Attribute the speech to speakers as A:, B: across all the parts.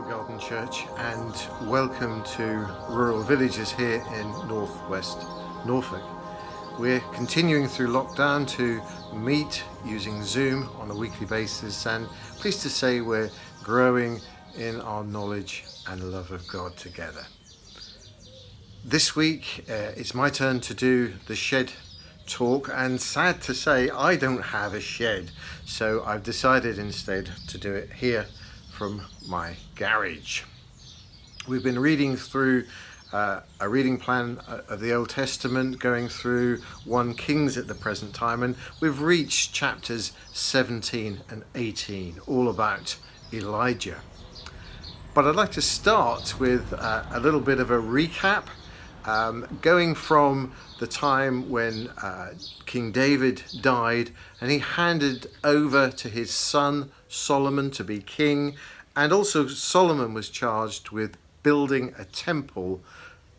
A: Garden Church, and welcome to Rural Villages here in northwest Norfolk. We're continuing through lockdown to meet using Zoom on a weekly basis, and pleased to say we're growing in our knowledge and love of God together. This week it's my turn to do the shed talk, and sad to say I don't have a shed, so I've decided instead to do it here from my garage. We've been reading through a reading plan of the Old Testament, going through 1 Kings at the present time, and we've reached chapters 17 and 18, all about Elijah. But I'd like to start with a little bit of a recap, going from the time when King David died and he handed over to his son Solomon to be king, and also Solomon was charged with building a temple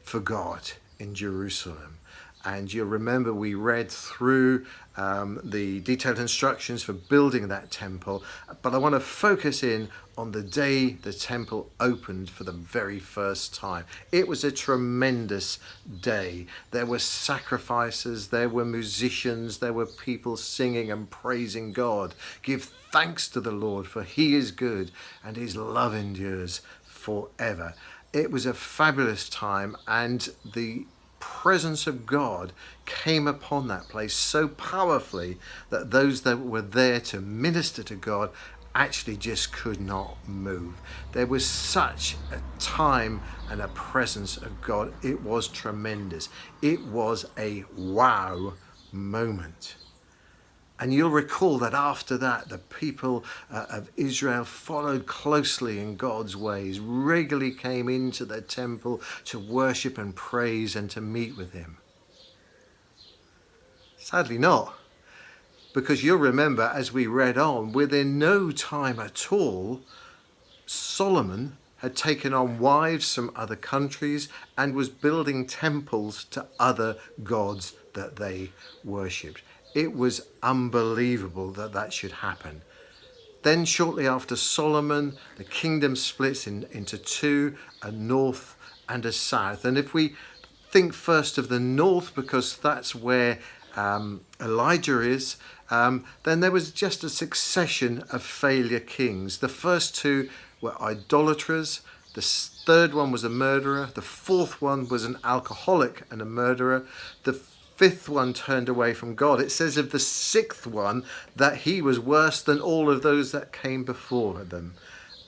A: for God in Jerusalem. And you'll remember we read through the detailed instructions for building that temple, but I want to focus in on the day the temple opened for the very first time. It was a tremendous day. There were sacrifices, there were musicians, there were people singing and praising God. Give thanks to the Lord, for he is good and his love endures forever. It was a fabulous time, and the presence of God came upon that place so powerfully that those that were there to minister to God actually just could not move. There was such a time and a presence of God. It was tremendous. It was a wow moment. And you'll recall that after that, the people of Israel followed closely in God's ways, regularly came into the temple to worship and praise and to meet with him. Sadly not, because you'll remember as we read on, within no time at all, Solomon had taken on wives from other countries and was building temples to other gods that they worshipped. It was unbelievable that that should happen. Then shortly after Solomon, the kingdom splits into two, a north and a south. And if we think first of the north, because that's where Elijah is, then there was just a succession of failure kings. The first two were idolaters. The third one was a murderer. The fourth one was an alcoholic and a murderer. The fifth one turned away from God. It says of the sixth one that he was worse than all of those that came before them.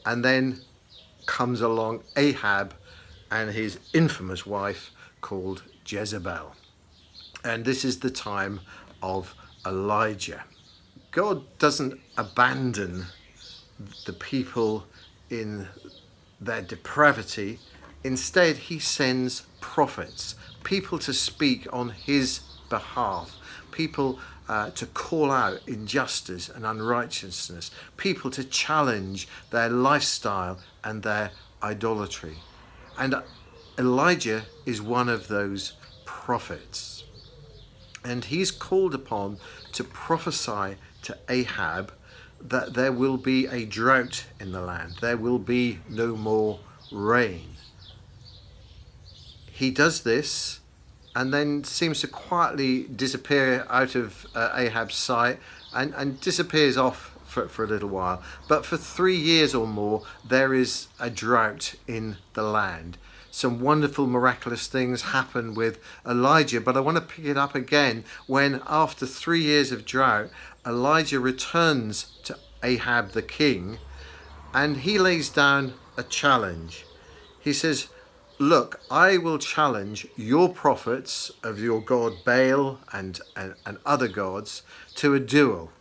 A: And then comes along Ahab and his infamous wife called Jezebel. And this is the time of Elijah. God doesn't abandon the people in their depravity. Instead, he sends prophets, people to speak on his behalf, people to call out injustice and unrighteousness, people to challenge their lifestyle and their idolatry. And Elijah is one of those prophets. And he's called upon to prophesy to Ahab that there will be a drought in the land. There will be no more rain. He does this and then seems to quietly disappear out of Ahab's sight and disappears off for a little while. But for 3 years or more, there is a drought in the land. Some wonderful, miraculous things happen with Elijah, but I want to pick it up again when, after 3 years of drought, Elijah returns to Ahab the king, and he lays down a challenge. He says, look, I will challenge your prophets of your god Baal and other gods to a duel.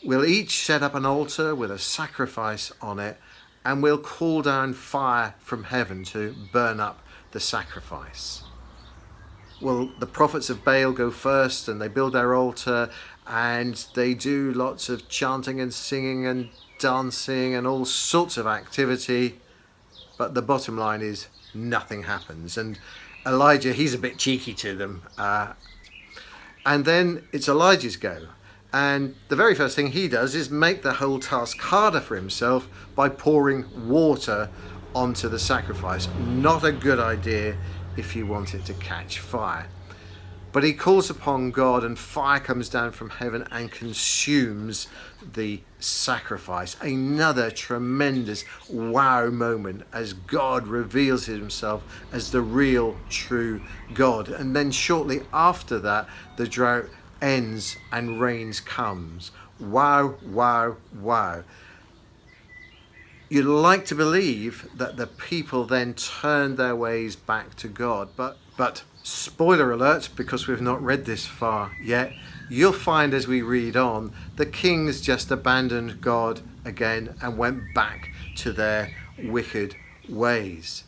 A: We'll each set up an altar with a sacrifice on it, and we'll call down fire from heaven to burn up the sacrifice. Well, the prophets of Baal go first and they build their altar and they do lots of chanting and singing and dancing and all sorts of activity. But the bottom line is nothing happens. And Elijah, he's a bit cheeky to them. And then it's Elijah's go. And the very first thing he does is make the whole task harder for himself by pouring water onto the sacrifice. Not a good idea if you want it to catch fire. But he calls upon God, and fire comes down from heaven and consumes the sacrifice. Another tremendous wow moment as God reveals himself as the real, true God. And then shortly after that, the drought ends and rains comes. Wow, wow, wow. You'd like to believe that the people then turned their ways back to God, but spoiler alert, because we've not read this far yet, you'll find as we read on, the kings just abandoned God again and went back to their wicked ways.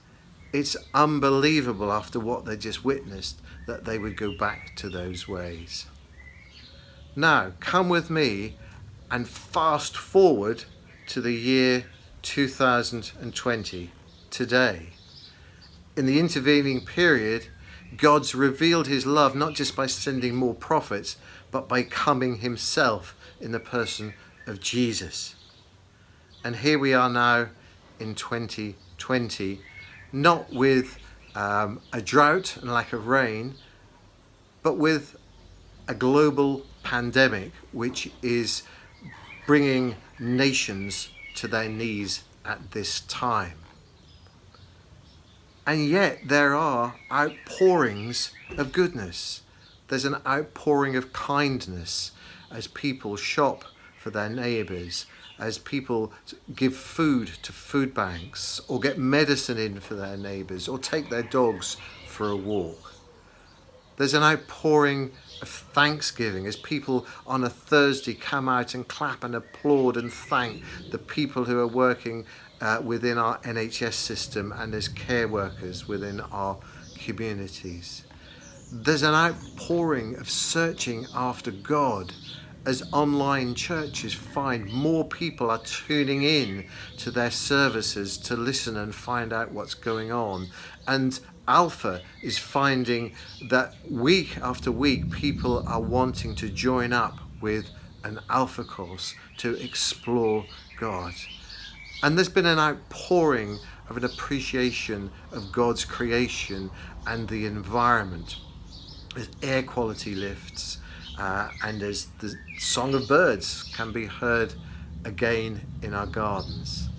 A: It's unbelievable after what they just witnessed that they would go back to those ways. Now, come with me and fast forward to the year 2020, today. In the intervening period, God's revealed his love not just by sending more prophets, but by coming himself in the person of Jesus. And here we are now in 2020, not with a drought and lack of rain, but with a global pandemic which is bringing nations to their knees at this time. And yet there are outpourings of goodness. There's an outpouring of kindness as people shop for their neighbours, as people give food to food banks, or get medicine in for their neighbours, or take their dogs for a walk. There's an outpouring of thanksgiving as people on a Thursday come out and clap and applaud and thank the people who are working within our NHS system and as care workers within our communities. There's an outpouring of searching after God as online churches find more people are tuning in to their services to listen and find out what's going on. And Alpha is finding that week after week people are wanting to join up with an Alpha course to explore God. And there's been an outpouring of an appreciation of God's creation and the environment as air quality lifts and as the song of birds can be heard again in our gardens.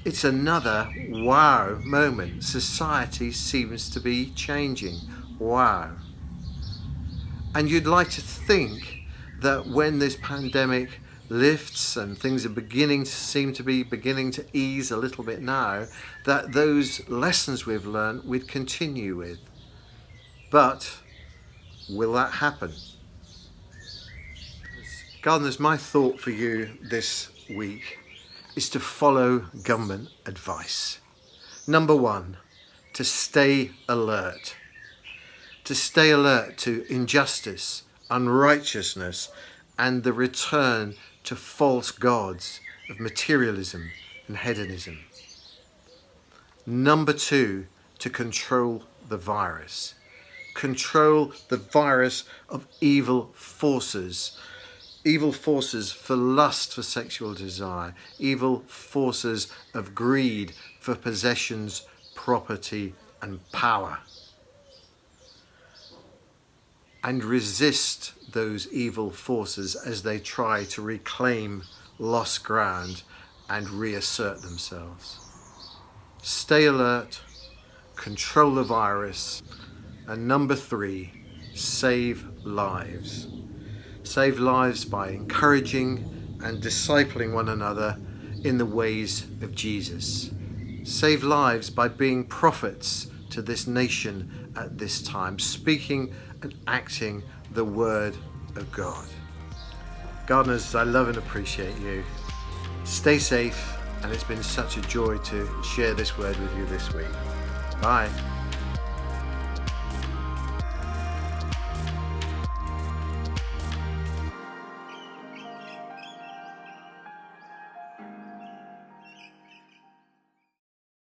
A: It's another wow moment. Society seems to be changing. Wow. And you'd like to think that when this pandemic lifts and things are beginning to ease a little bit now, that those lessons we've learned we'd continue with. But will that happen? Gardeners, my thought for you this week is to follow government advice. Number one, to stay alert. To stay alert to injustice, unrighteousness, and the return to false gods of materialism and hedonism. Number two, to control the virus. Control the virus of evil forces. Evil forces for lust, for sexual desire. Evil forces of greed for possessions, property, and power. And resist those evil forces as they try to reclaim lost ground and reassert themselves. Stay alert, control the virus, and number three, save lives. Save lives by encouraging and discipling one another in the ways of Jesus. Save lives by being prophets to this nation at this time, speaking and acting the word of God. Gardeners, I love and appreciate you. Stay safe, and it's been such a joy to share this word with you this week. Bye.